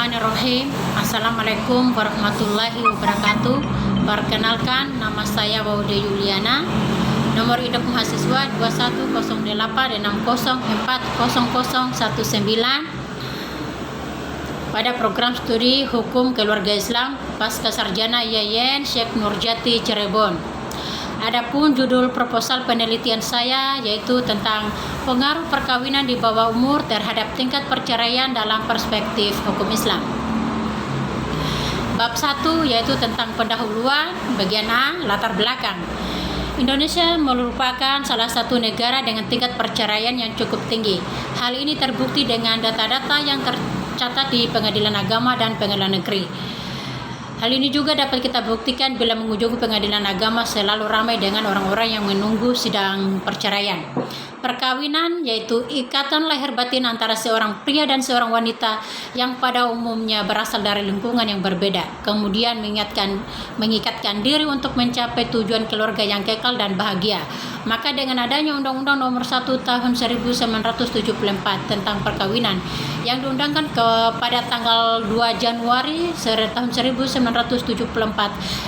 Bismillahirrahmanirrahim. Assalamualaikum warahmatullahi wabarakatuh. Perkenalkan, nama saya Waude Yuliana. Nomor induk mahasiswa 2108604019 pada program studi Hukum Keluarga Islam Pasca Sarjana IAIN Syekh Nurjati Cirebon. Adapun judul proposal penelitian saya yaitu tentang pengaruh perkawinan di bawah umur terhadap tingkat perceraian dalam perspektif hukum Islam. Bab 1 yaitu tentang pendahuluan. Bagian A, latar belakang. Indonesia merupakan salah satu negara dengan tingkat perceraian yang cukup tinggi. Hal ini terbukti dengan data-data yang tercatat di Pengadilan Agama dan Pengadilan Negeri. Hal ini juga dapat kita buktikan bila mengunjungi pengadilan agama, selalu ramai dengan orang-orang yang menunggu sidang perceraian. Perkawinan yaitu ikatan lahir batin antara seorang pria dan seorang wanita yang pada umumnya berasal dari lingkungan yang berbeda, kemudian mengikatkan diri untuk mencapai tujuan keluarga yang kekal dan bahagia. Maka dengan adanya Undang-Undang Nomor 1 Tahun 1974 tentang perkawinan yang diundangkan pada tanggal 2 Januari tahun 1974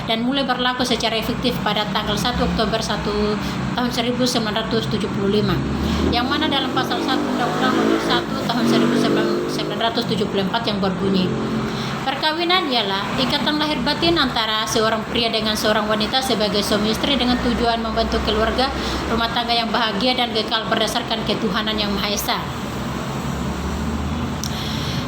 dan mulai berlaku secara efektif pada tanggal 1 Oktober tahun 1975, yang mana dalam pasal 1 Undang-Undang Nomor 1 Tahun 1974 yang berbunyi, perkawinan ialah ikatan lahir batin antara seorang pria dengan seorang wanita sebagai suami istri dengan tujuan membentuk keluarga rumah tangga yang bahagia dan kekal berdasarkan ketuhanan yang Maha Esa.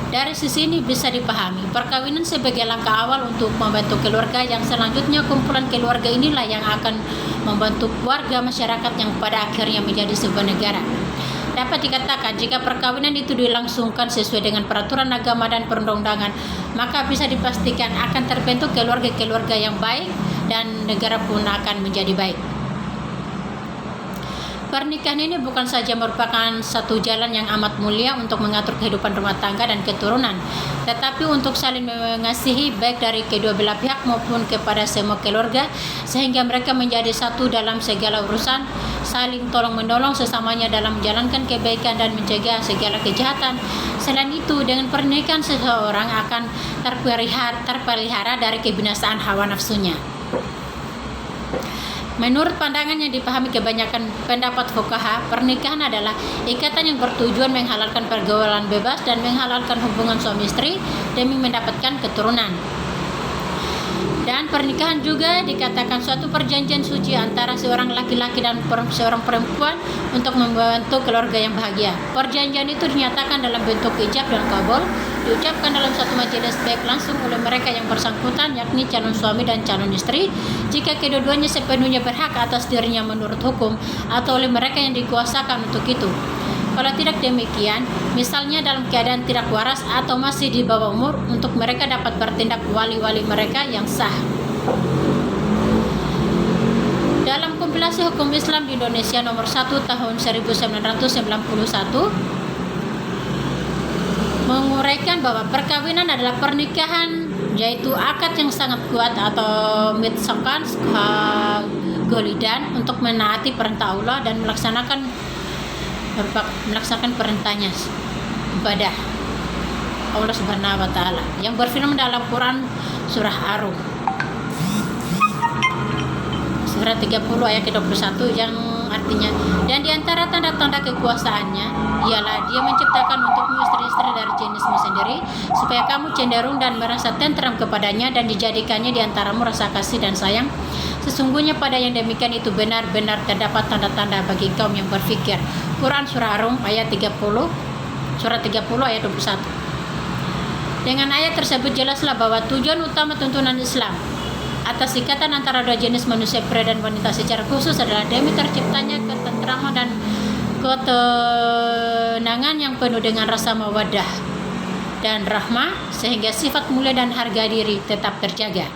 Dari sisi ini bisa dipahami perkawinan sebagai langkah awal untuk membentuk keluarga yang selanjutnya kumpulan keluarga inilah yang akan membentuk warga masyarakat yang pada akhirnya menjadi sebuah negara. Dapat dikatakan jika perkawinan itu dilangsungkan sesuai dengan peraturan agama dan perundang-undangan, maka bisa dipastikan akan terbentuk keluarga-keluarga yang baik dan negara pun akan menjadi baik. Pernikahan ini bukan saja merupakan satu jalan yang amat mulia untuk mengatur kehidupan rumah tangga dan keturunan, tetapi untuk saling mengasihi baik dari kedua belah pihak maupun kepada semua keluarga, sehingga mereka menjadi satu dalam segala urusan, saling tolong-menolong sesamanya dalam menjalankan kebaikan dan mencegah segala kejahatan. Selain itu, dengan pernikahan seseorang akan terpelihara dari kebinasaan hawa nafsunya. Menurut pandangan yang dipahami kebanyakan pendapat fuqaha, pernikahan adalah ikatan yang bertujuan menghalalkan pergaulan bebas dan menghalalkan hubungan suami istri demi mendapatkan keturunan. Dan pernikahan juga dikatakan suatu perjanjian suci antara seorang laki-laki dan seorang perempuan untuk membentuk keluarga yang bahagia. Perjanjian itu dinyatakan dalam bentuk ijab dan kabul, diucapkan dalam satu majelis baik langsung oleh mereka yang bersangkutan, yakni calon suami dan calon istri, jika kedua-duanya sepenuhnya berhak atas dirinya menurut hukum, atau oleh mereka yang dikuasakan untuk itu. Kalau tidak demikian, misalnya dalam keadaan tidak waras atau masih di bawah umur, untuk mereka dapat bertindak wali-wali mereka yang sah. Dalam kompilasi hukum Islam di Indonesia nomor 1 tahun 1991 menguraikan bahwa perkawinan adalah pernikahan yaitu akad yang sangat kuat atau mitsakan golidan untuk menaati perintah Allah dan melaksanakan perintahnya ibadah Allah Subhanahu wa taala yang berfirman dalam Quran surah Ar-Rum surah 30 ayat 21 yang artinya, dan di antara tanda-tanda kekuasaannya ialah dia menciptakan untukmu istri-istri dari jenismu sendiri supaya kamu cenderung dan merasa tentram kepadanya dan dijadikannya di antaramu rasa kasih dan sayang. Sesungguhnya pada yang demikian itu benar-benar terdapat tanda-tanda bagi kaum yang berfikir. Quran surah Ar-Rum ayat 30 surah 30 ayat 21. Dengan ayat tersebut jelaslah bahwa tujuan utama tuntunan Islam atas ikatan antara dua jenis manusia pria dan wanita secara khusus adalah demi terciptanya ketentraman dan ketenangan yang penuh dengan rasa mawaddah dan rahmah, sehingga sifat mulia dan harga diri tetap terjaga.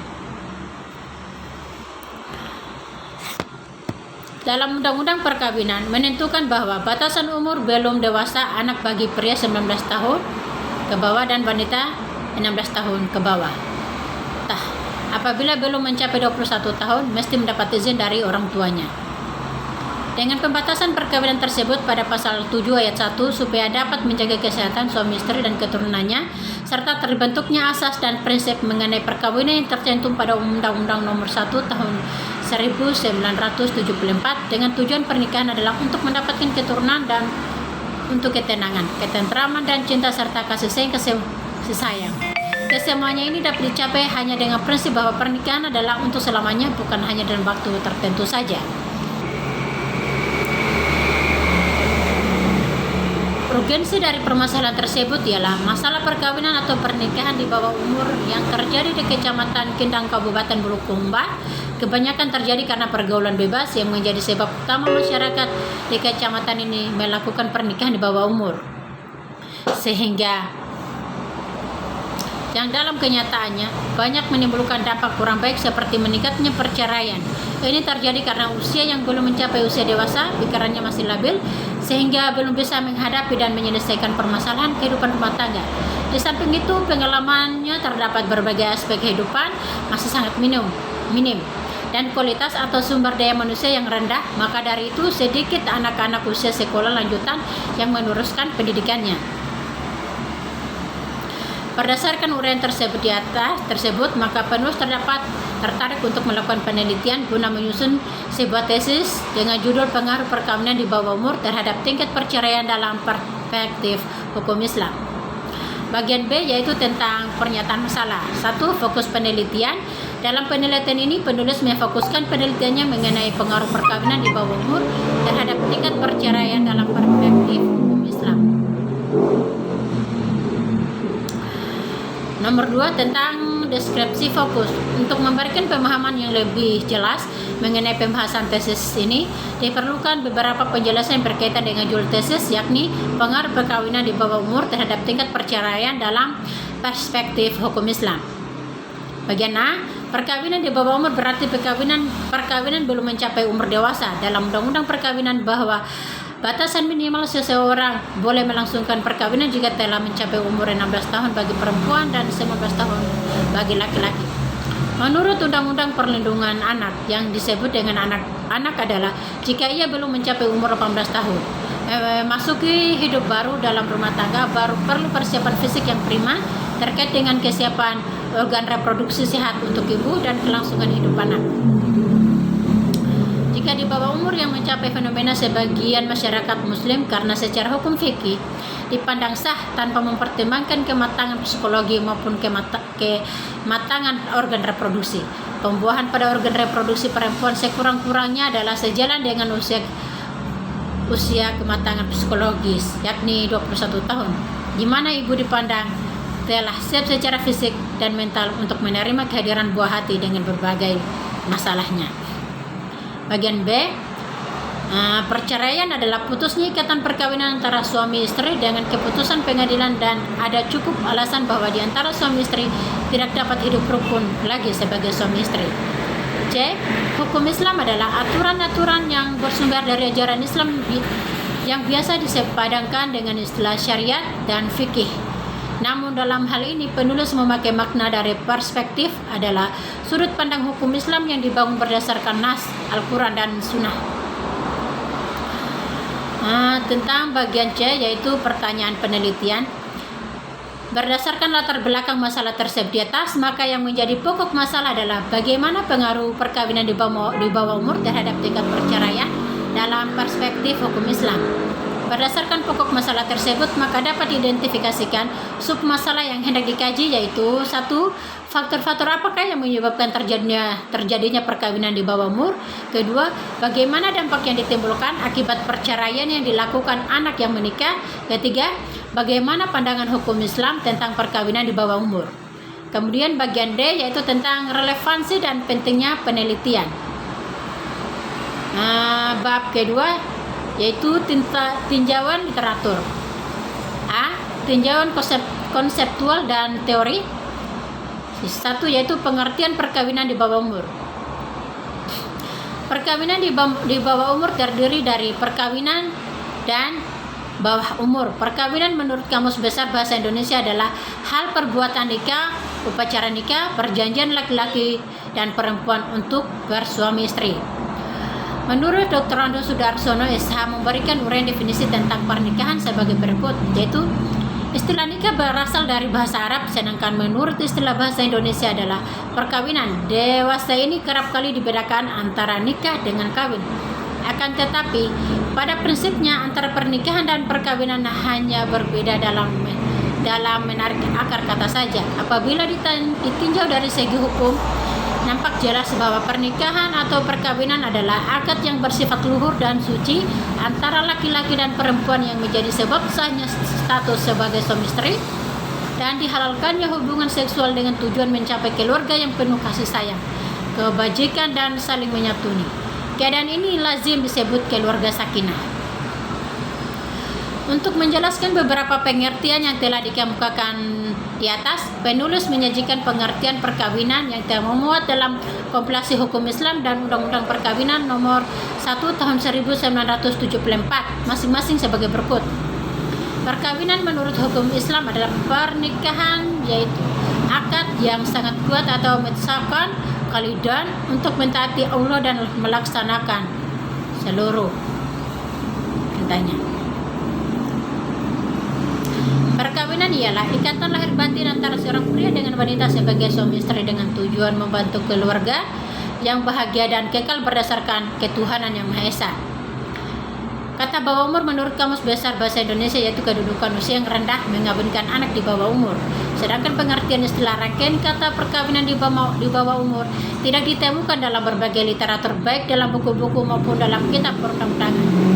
Dalam Undang-Undang Perkawinan menentukan bahwa batasan umur belum dewasa anak bagi pria 19 tahun ke bawah dan wanita 16 tahun ke bawah. Apabila belum mencapai 21 tahun, mesti mendapat izin dari orang tuanya. Dengan pembatasan perkawinan tersebut pada pasal 7 ayat 1 supaya dapat menjaga kesehatan suami istri dan keturunannya serta terbentuknya asas dan prinsip mengenai perkawinan yang tercantum pada Undang-Undang Nomor 1 Tahun 1974 dengan tujuan pernikahan adalah untuk mendapatkan keturunan dan untuk ketenangan, ketentraman dan cinta serta kasih sayang. Kesemuanya ini dapat dicapai hanya dengan prinsip bahwa pernikahan adalah untuk selamanya, bukan hanya dalam waktu tertentu saja. Urgensi dari permasalahan tersebut ialah masalah perkawinan atau pernikahan di bawah umur yang terjadi di Kecamatan Kendang, Kabupaten Bulukumba, kebanyakan terjadi karena pergaulan bebas yang menjadi sebab utama masyarakat di kecamatan ini melakukan pernikahan di bawah umur. Sehingga yang dalam kenyataannya banyak menimbulkan dampak kurang baik seperti meningkatnya perceraian. Ini terjadi karena usia yang belum mencapai usia dewasa, pikirannya masih labil, sehingga belum bisa menghadapi dan menyelesaikan permasalahan kehidupan rumah tangga. Di samping itu, pengalamannya terdapat berbagai aspek kehidupan masih sangat minim, dan kualitas atau sumber daya manusia yang rendah. Maka dari itu, sedikit anak-anak usia sekolah lanjutan yang meneruskan pendidikannya. Berdasarkan uraian tersebut di atas maka penulis tertarik untuk melakukan penelitian guna menyusun sebuah tesis dengan judul pengaruh perkawinan di bawah umur terhadap tingkat perceraian dalam perspektif hukum Islam. Bagian B yaitu tentang pernyataan masalah. 1. Fokus penelitian. Dalam penelitian ini penulis memfokuskan penelitiannya mengenai pengaruh perkawinan di bawah umur terhadap tingkat perceraian dalam perspektif hukum Islam. Nomor 2 tentang deskripsi fokus. Untuk memberikan pemahaman yang lebih jelas mengenai pembahasan tesis ini, diperlukan beberapa penjelasan berkaitan dengan judul tesis, yakni pengaruh perkawinan di bawah umur terhadap tingkat perceraian dalam perspektif hukum Islam. Bagian A, perkawinan di bawah umur berarti perkawinan belum mencapai umur dewasa. Dalam Undang-Undang Perkawinan bahwa batasan minimal seseorang boleh melangsungkan perkawinan jika telah mencapai umur 16 tahun bagi perempuan dan 19 tahun bagi laki-laki. Menurut Undang-Undang Perlindungan Anak, yang disebut dengan anak adalah jika ia belum mencapai umur 18 tahun. Masuki hidup baru dalam rumah tangga baru perlu persiapan fisik yang prima terkait dengan kesiapan organ reproduksi sehat untuk ibu dan kelangsungan hidup anak. Jika di bawah umur yang mencapai fenomena sebagian masyarakat muslim karena secara hukum fikih dipandang sah tanpa mempertimbangkan kematangan psikologi maupun kematangan organ reproduksi. Pembuahan pada organ reproduksi perempuan sekurang-kurangnya adalah sejalan dengan usia kematangan psikologis, yakni 21 tahun, di mana ibu dipandang telah siap secara fisik dan mental untuk menerima kehadiran buah hati dengan berbagai masalahnya. Bagian B, perceraian adalah putusnya ikatan perkawinan antara suami istri dengan keputusan pengadilan dan ada cukup alasan bahwa di antara suami istri tidak dapat hidup rukun lagi sebagai suami istri. C, hukum Islam adalah aturan-aturan yang bersumber dari ajaran Islam yang biasa disepadankan dengan istilah syariat dan fikih. Namun dalam hal ini penulis memakai makna dari perspektif adalah sudut pandang hukum Islam yang dibangun berdasarkan nas, Al-Quran dan Sunnah. Tentang bagian C yaitu pertanyaan penelitian. Berdasarkan latar belakang masalah tersebut di atas, maka yang menjadi pokok masalah adalah bagaimana pengaruh perkawinan di bawah umur terhadap tingkat perceraian dalam perspektif hukum Islam. Berdasarkan pokok masalah tersebut, maka dapat diidentifikasikan submasalah yang hendak dikaji yaitu 1. Faktor-faktor apakah yang menyebabkan terjadinya perkawinan di bawah umur? 2. Bagaimana dampak yang ditimbulkan akibat perceraian yang dilakukan anak yang menikah? 3. Bagaimana pandangan hukum Islam tentang perkawinan di bawah umur? Kemudian bagian D yaitu tentang relevansi dan pentingnya penelitian. Bab kedua yaitu tinjauan literatur. A. Tinjauan konseptual dan teori. 1 yaitu pengertian perkawinan di bawah umur. Perkawinan di bawah umur terdiri dari perkawinan dan bawah umur. Perkawinan menurut Kamus Besar Bahasa Indonesia adalah hal perbuatan nikah, upacara nikah, perjanjian laki-laki dan perempuan untuk bersuami istri. Menurut Dr. Ando Sudarsono SH memberikan uraian definisi tentang pernikahan sebagai berikut, yaitu istilah nikah berasal dari bahasa Arab, sedangkan menurut istilah bahasa Indonesia adalah perkawinan. Dewasa ini kerap kali dibedakan antara nikah dengan kawin. Akan tetapi, pada prinsipnya antara pernikahan dan perkawinan hanya berbeda dalam menarik akar kata saja. Apabila ditinjau dari segi hukum, nampak jelas bahwa pernikahan atau perkawinan adalah akad yang bersifat luhur dan suci antara laki-laki dan perempuan yang menjadi sebab sahnya status sebagai suami istri dan dihalalkannya hubungan seksual dengan tujuan mencapai keluarga yang penuh kasih sayang, kebajikan dan saling menyatuni. Keadaan ini lazim disebut keluarga sakinah. Untuk menjelaskan beberapa pengertian yang telah dikemukakan di atas, penulis menyajikan pengertian perkawinan yang termuat dalam kompilasi hukum Islam dan Undang-Undang Perkawinan nomor 1 tahun 1974 masing-masing sebagai berikut. Perkawinan menurut hukum Islam adalah pernikahan, yaitu akad yang sangat kuat atau mitsaqan qalidan untuk mentaati Allah dan melaksanakan seluruh perintahnya. Perkawinan ialah ikatan lahir batin antara seorang pria dengan wanita sebagai suami istri dengan tujuan membantu keluarga yang bahagia dan kekal berdasarkan ketuhanan yang Maha Esa. Kata bawah umur menurut Kamus Besar Bahasa Indonesia yaitu kedudukan usia yang rendah mengawinkan anak di bawah umur. Sedangkan pengertian istilah rangkaian kata perkawinan di bawah umur tidak ditemukan dalam berbagai literatur baik dalam buku-buku maupun dalam kitab perundang-undangan.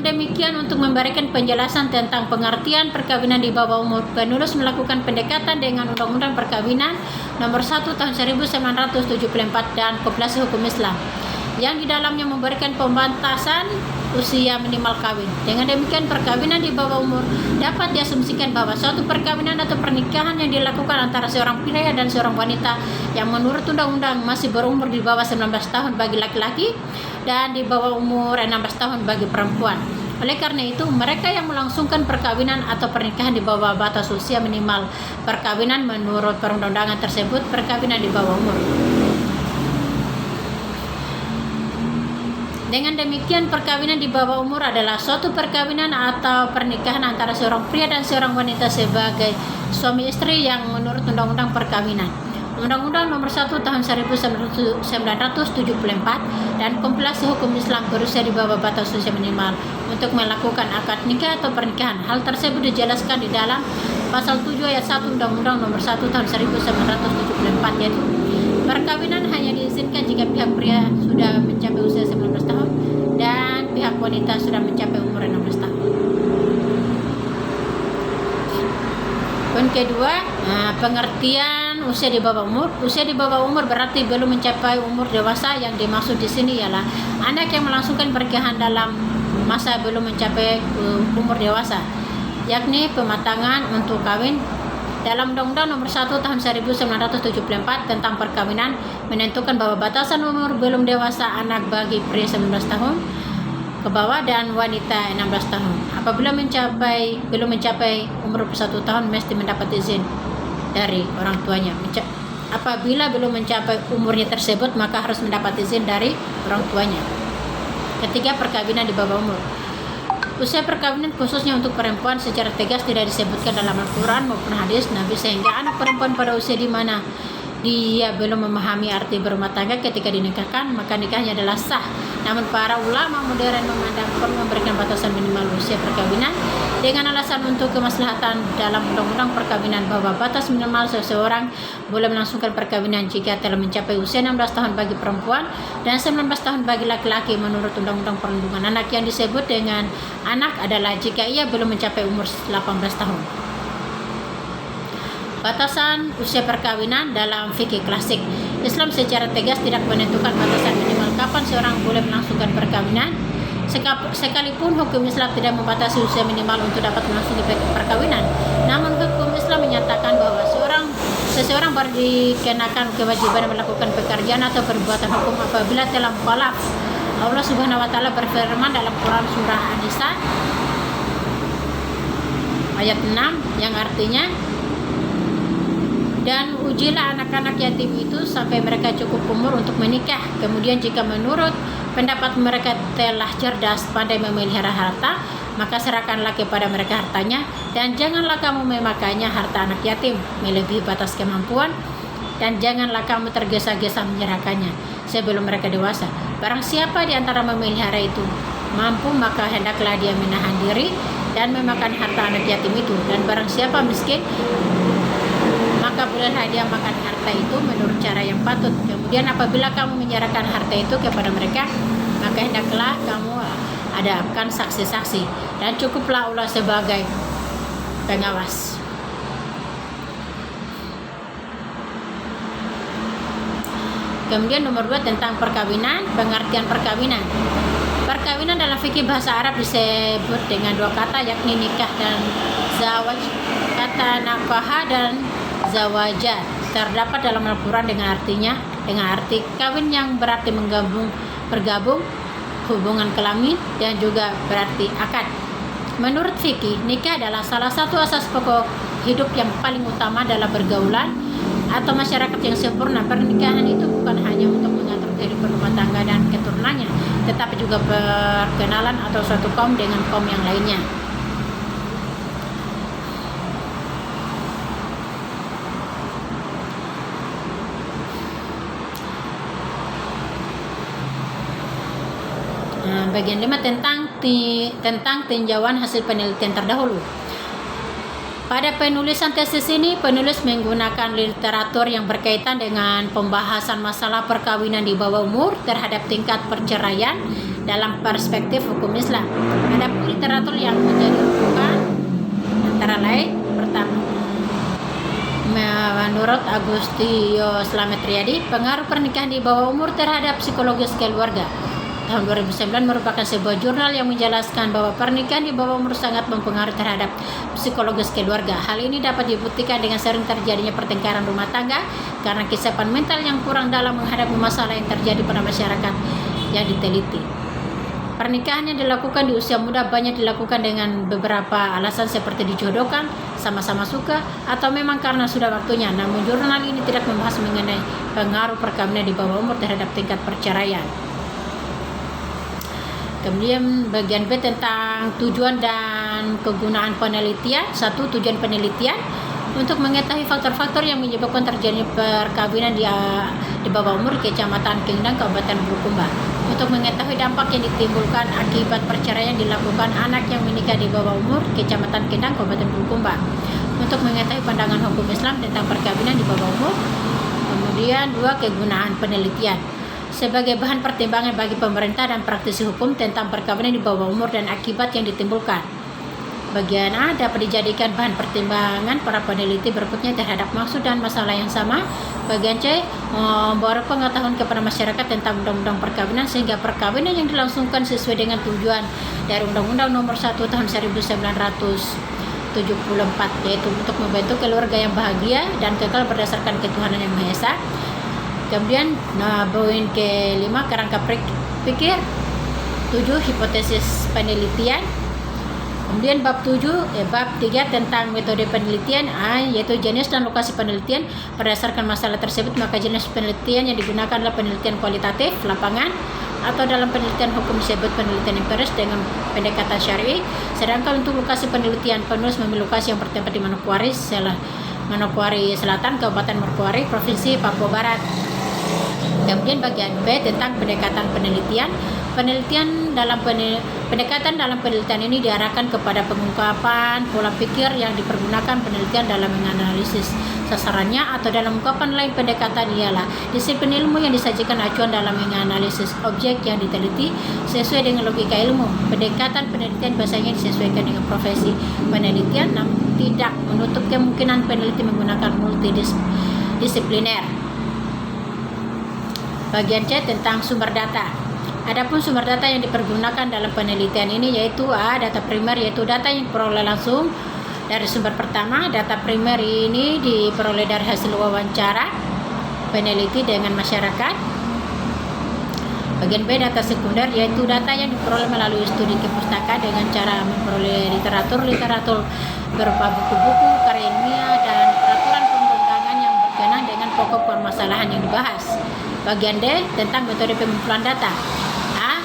Demikian untuk memberikan penjelasan tentang pengertian perkawinan di bawah umur, penulis melakukan pendekatan dengan Undang-Undang Perkawinan nomor 1 tahun 1974 dan kompilasi hukum Islam yang di dalamnya memberikan pembatasan usia minimal kawin. Dengan demikian perkawinan di bawah umur dapat diasumsikan bahwa suatu perkawinan atau pernikahan yang dilakukan antara seorang pria dan seorang wanita yang menurut undang-undang masih berumur di bawah 19 tahun bagi laki-laki dan di bawah umur 16 tahun bagi perempuan. Oleh karena itu, mereka yang melangsungkan perkawinan atau pernikahan di bawah batas usia minimal perkawinan menurut perundang-undangan tersebut perkawinan di bawah umur. Dengan demikian, perkawinan di bawah umur adalah suatu perkawinan atau pernikahan antara seorang pria dan seorang wanita sebagai suami istri yang menurut Undang-Undang Perkawinan. Undang-Undang nomor 1 tahun 1974 dan kompilasi hukum Islam berusia di bawah batas usia minimal untuk melakukan akad nikah atau pernikahan. Hal tersebut dijelaskan di dalam pasal 7 ayat 1 Undang-Undang nomor 1 tahun 1974 yaitu perkawinan hanya diizinkan jika pihak pria sudah mencapai usia 19 tahun dan pihak wanita sudah mencapai umur 16 tahun. Poin kedua, pengertian usia di bawah umur. Usia di bawah umur berarti belum mencapai umur dewasa. Yang dimaksud di sini ialah anak yang melangsungkan pernikahan dalam masa belum mencapai umur dewasa, yakni pematangan untuk kawin. Dalam Undang-Undang nomor 1 tahun 1974 tentang perkawinan menentukan bahwa batasan umur belum dewasa anak bagi pria 19 tahun ke bawah dan wanita 16 tahun. Apabila belum mencapai umur 21 tahun mesti mendapat izin dari orang tuanya. Apabila belum mencapai umurnya tersebut maka harus mendapat izin dari orang tuanya. Ketiga, perkawinan di bawah umur. Usia perkawinan khususnya untuk perempuan secara tegas tidak disebutkan dalam Al-Quran maupun hadis Nabi, sehingga anak perempuan pada usia di mana dia belum memahami arti berumah tangga ketika dinikahkan maka nikahnya adalah sah. Namun para ulama modern memandang perlu memberikan batasan minimal usia perkawinan dengan alasan untuk kemaslahatan dalam Undang-Undang Perkawinan bahwa batas minimal seseorang boleh melangsungkan perkawinan jika telah mencapai usia 16 tahun bagi perempuan dan 19 tahun bagi laki-laki menurut Undang-Undang Perlindungan Anak. Yang disebut dengan anak adalah jika ia belum mencapai umur 18 tahun. Batasan usia perkawinan dalam fikih klasik Islam secara tegas tidak menentukan batasan minimal kapan seorang boleh melangsungkan perkawinan. Sekalipun hukum Islam tidak membatasi usia minimal untuk dapat melangsungkan perkawinan, namun hukum Islam menyatakan bahwa seseorang baru dikenakan kewajiban melakukan pekerjaan atau perbuatan hukum apabila telah mukallaf. Allah Subhanahu wa taala berfirman dalam Quran surah An-Nisa ayat 6 yang artinya Dan ujilah anak-anak yatim itu sampai mereka cukup umur untuk menikah. Kemudian jika menurut pendapat mereka telah cerdas, pandai memelihara harta, maka serahkanlah kepada mereka hartanya, dan janganlah kamu memakainya harta anak yatim melebihi batas kemampuan, dan janganlah kamu tergesa-gesa menyerahkannya sebelum mereka dewasa. Barang siapa di antara memelihara itu mampu, maka hendaklah dia menahan diri dan memakan harta anak yatim itu. Dan barang siapa miskin, maka bolehlah dia makan harta itu menurut cara yang patut. Kemudian apabila kamu menyerahkan harta itu kepada mereka, maka hendaklah kamu adakan saksi-saksi, dan cukuplah Allah sebagai pengawas. Kemudian nomor 2 tentang perkawinan, pengertian perkawinan. Perkawinan dalam fikih bahasa Arab disebut dengan 2 kata, yakni nikah dan zawaj. Kata nafkah dan zawaja terdapat dalam Al-Quran dengan arti kawin, yang berarti bergabung hubungan kelamin, dan juga berarti akad. Menurut fikih, nikah adalah salah satu asas pokok hidup yang paling utama dalam pergaulan atau masyarakat yang sempurna. Pernikahan itu bukan hanya untuk mengatur kehidupan rumah tangga dan keturunannya, tetapi juga perkenalan atau suatu kaum dengan kaum yang lainnya. Bagian 5 tentang tinjauan hasil penelitian terdahulu. Pada penulisan tesis ini, penulis menggunakan literatur yang berkaitan dengan pembahasan masalah perkawinan di bawah umur terhadap tingkat perceraian dalam perspektif hukum Islam. Ada literatur yang menjadi rujukan antara lain, pertama, menurut Agustio Slamet Riyadi, pengaruh pernikahan di bawah umur terhadap psikologis keluarga. Tahun 2009 merupakan sebuah jurnal yang menjelaskan bahwa pernikahan di bawah umur sangat mempengaruhi terhadap psikologis keluarga. Hal ini dapat dibuktikan dengan sering terjadinya pertengkaran rumah tangga karena kesiapan mental yang kurang dalam menghadapi masalah yang terjadi pada masyarakat yang diteliti. Pernikahan yang dilakukan di usia muda banyak dilakukan dengan beberapa alasan seperti dijodohkan, sama-sama suka, atau memang karena sudah waktunya. Namun jurnal ini tidak membahas mengenai pengaruh perkawinan di bawah umur terhadap tingkat perceraian. Kemudian bagian B tentang tujuan dan kegunaan penelitian. 1. Tujuan penelitian untuk mengetahui faktor-faktor yang menyebabkan terjadinya perkawinan di bawah umur di Kecamatan Kendang, Kabupaten Bulukumba. Untuk mengetahui dampak yang ditimbulkan akibat perceraian dilakukan anak yang menikah di bawah umur Kecamatan Kendang, Kabupaten Bulukumba. Untuk mengetahui pandangan hukum Islam tentang perkawinan di bawah umur. Kemudian 2. Kegunaan penelitian sebagai bahan pertimbangan bagi pemerintah dan praktisi hukum tentang perkawinan di bawah umur dan akibat yang ditimbulkan. Bagian A dapat dijadikan bahan pertimbangan para peneliti berikutnya terhadap maksud dan masalah yang sama. Bagian C membawa pengetahuan kepada masyarakat tentang undang-undang perkawinan sehingga perkawinan yang dilangsungkan sesuai dengan tujuan dari Undang-Undang Nomor 1 Tahun 1974, yaitu untuk membentuk keluarga yang bahagia dan kekal berdasarkan ketuhanan yang Maha Esa. Kemudian poin ke-5 kerangka pikir. 7. Hipotesis penelitian. Kemudian bab 3 tentang metode penelitian, yaitu jenis dan lokasi penelitian. Berdasarkan masalah tersebut, maka jenis penelitian yang digunakan adalah penelitian kualitatif lapangan, atau dalam penelitian hukum disebut penelitian empiris dengan pendekatan syar'i. Sedangkan untuk lokasi penelitian, penulis memilih lokasi yang bertempat di Manokwari Selatan, Kabupaten Manokwari, Provinsi Papua Barat. Kemudian bagian B tentang pendekatan penelitian. Pendekatan dalam penelitian ini diarahkan kepada pengungkapan pola pikir yang dipergunakan penelitian dalam menganalisis sasarannya, atau dalam ungkapan lain pendekatan ialah disiplin ilmu yang disajikan acuan dalam menganalisis objek yang diteliti sesuai dengan logika ilmu. Pendekatan penelitian biasanya disesuaikan dengan profesi penelitian, namun tidak menutup kemungkinan peneliti menggunakan multidisipliner. Bagian C tentang sumber data. Adapun sumber data yang dipergunakan dalam penelitian ini yaitu A. Data primer, yaitu data yang diperoleh langsung dari sumber pertama. Data primer ini diperoleh dari hasil wawancara peneliti dengan masyarakat. Bagian B. Data sekunder, yaitu data yang diperoleh melalui studi ke pustaka dengan cara memperoleh literatur berupa buku-buku, karya ilmiah, dan peraturan perundang-undangan yang pokok permasalahan yang dibahas. Bagian D tentang metode pengumpulan data. A.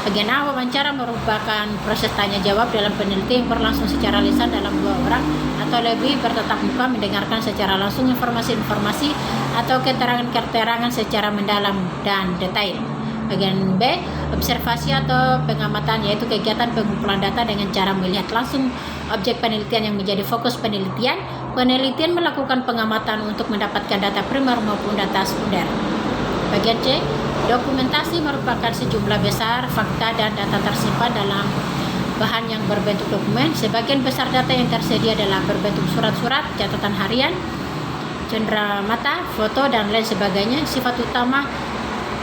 Bagian A, wawancara merupakan proses tanya jawab dalam penelitian yang berlangsung secara lisan dalam 2 orang atau lebih bertatap muka mendengarkan secara langsung informasi-informasi atau keterangan-keterangan secara mendalam dan detail. Bagian B, observasi atau pengamatan, yaitu kegiatan pengumpulan data dengan cara melihat langsung objek penelitian yang menjadi fokus penelitian. Penelitian melakukan pengamatan untuk mendapatkan data primer maupun data sekunder. Bagian C, dokumentasi merupakan sejumlah besar fakta dan data tersimpan dalam bahan yang berbentuk dokumen. Sebagian besar data yang tersedia adalah berbentuk surat-surat, catatan harian, cenderamata, foto, dan lain sebagainya. Sifat utama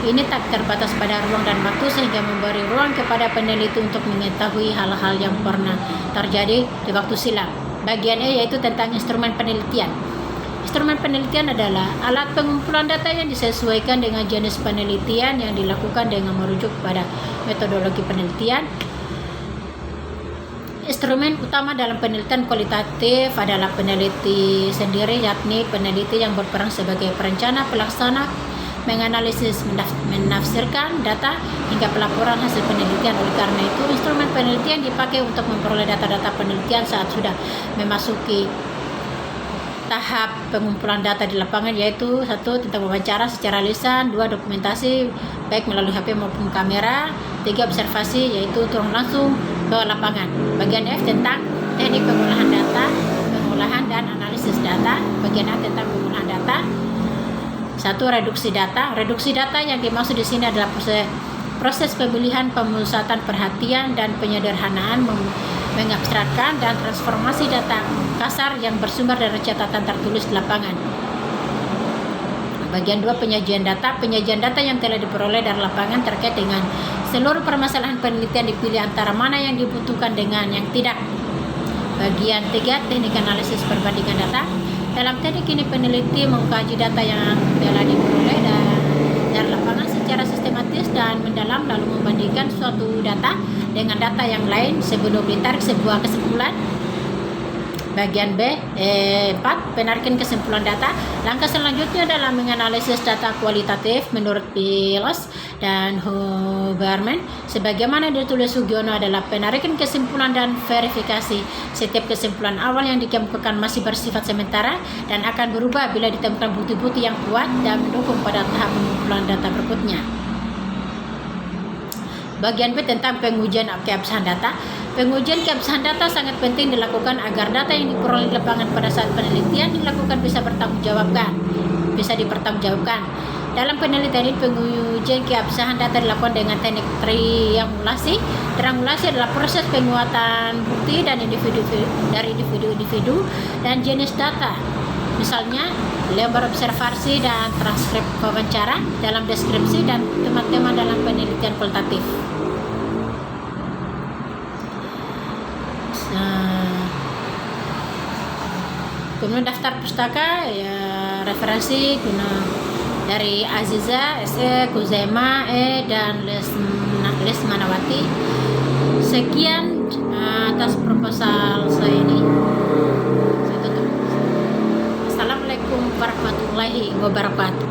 ini tak terbatas pada ruang dan waktu sehingga memberi ruang kepada peneliti untuk mengetahui hal-hal yang pernah terjadi di waktu silam. Bagian E yaitu tentang instrumen penelitian. Instrumen penelitian adalah alat pengumpulan data yang disesuaikan dengan jenis penelitian yang dilakukan dengan merujuk pada metodologi penelitian. Instrumen utama dalam penelitian kualitatif adalah peneliti sendiri, yakni peneliti yang berperan sebagai perencana, pelaksana, menganalisis, menafsirkan data hingga pelaporan hasil penelitian. Oleh karena itu, instrumen penelitian dipakai untuk memperoleh data-data penelitian saat sudah memasuki tahap pengumpulan data di lapangan, yaitu 1. Tentang wawancara secara lisan, 2. Dokumentasi baik melalui HP maupun kamera, 3. Observasi, yaitu turun langsung ke lapangan. Bagian F tentang teknik pengolahan data, pengolahan dan analisis data. Bagian A tentang pengolahan data. 1. Reduksi data. Reduksi data yang dimaksud di sini adalah proses pemilihan, pemusatan perhatian, dan penyederhanaan, mengabstrakkan dan transformasi data kasar yang bersumber dari catatan tertulis di lapangan. Bagian 2. Penyajian data. Penyajian data yang telah diperoleh dari lapangan terkait dengan seluruh permasalahan penelitian, dipilih antara mana yang dibutuhkan dengan yang tidak. Bagian 3. Teknik analisis perbandingan data. Dalam teknik ini peneliti mengkaji data yang telah diperoleh dari lapangan secara sistematis dan mendalam, lalu membandingkan suatu data dengan data yang lain sebelum ditarik sebuah kesimpulan. Bagian B, 4. Penarikan kesimpulan data. Langkah selanjutnya adalah menganalisis data kualitatif menurut Pilos dan Huberman. Sebagaimana ditulis Sugiono adalah penarikan kesimpulan dan verifikasi. Setiap kesimpulan awal yang dikemukakan masih bersifat sementara dan akan berubah bila ditemukan bukti-bukti yang kuat dan mendukung pada tahap pengumpulan data berikutnya. Bagian B tentang pengujian keabsahan data. Pengujian keabsahan data sangat penting dilakukan agar data yang diperoleh di lapangan pada saat penelitian dilakukan bisa dipertanggungjawabkan. Dalam penelitian ini, pengujian keabsahan data dilakukan dengan teknik triangulasi. Triangulasi adalah proses penguatan bukti dan individu dan jenis data. Misalnya, lembar observasi dan transkrip wawancara dalam deskripsi dan tema-tema dalam penelitian kualitatif. Kemudian daftar pustaka, ya, referensi dari Aziza, S.E. Kuzaima, dan Lesmanawati. Sekian atas proposal saya ini. Saya tutup. Assalamualaikum warahmatullahi wabarakatuh.